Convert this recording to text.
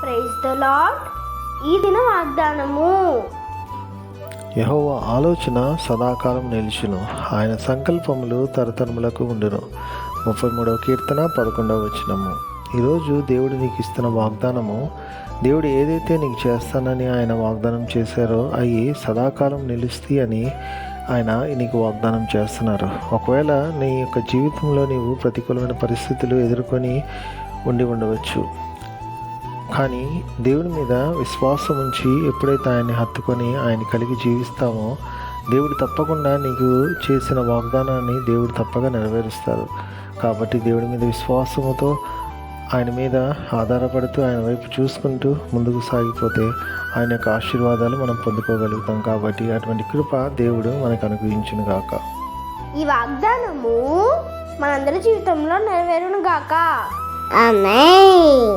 Praise the lord. ఈ దిన వాగ్దానము. యెహోవా ఆలోచన సదాకాలం నిలిచును, ఆయన సంకల్పములు తరతరములకు ఉండును. 33వ కీర్తన 11వ వచనము. ఈరోజు దేవుడు నీకు ఇస్తున్న వాగ్దానము, దేవుడు ఏదైతే నీకు చేస్తానని ఆయన వాగ్దానం చేశారో అవి సదాకాలం నిలుస్తాయి అని ఆయన నీకు వాగ్దానం చేస్తున్నారు. ఒకవేళ నీ యొక్క జీవితంలో నీవు ప్రతికూలమైన పరిస్థితులు ఎదుర్కొని ఉండవచ్చు, కానీ దేవుని మీద విశ్వాసం ఉంచి ఎప్పుడైతే ఆయన్ని హత్తుకొని ఆయన కలిగి జీవిస్తామో దేవుడు తప్పకుండా నీకు చేసిన వాగ్దానాన్ని దేవుడు తప్పగా నెరవేరుస్తారు. కాబట్టి దేవుడి మీద విశ్వాసముతో ఆయన మీద ఆధారపడుతూ ఆయన వైపు చూసుకుంటూ ముందుకు సాగిపోతే ఆయన యొక్క ఆశీర్వాదాలు మనం పొందుకోగలుగుతాం. కాబట్టి అటువంటి కృప దేవుడు మనకు అనుగ్రహించును గాక. ఈ వాగ్దానము మనందరి జీవితంలో నెరవేరును గాక. ఆమేన్.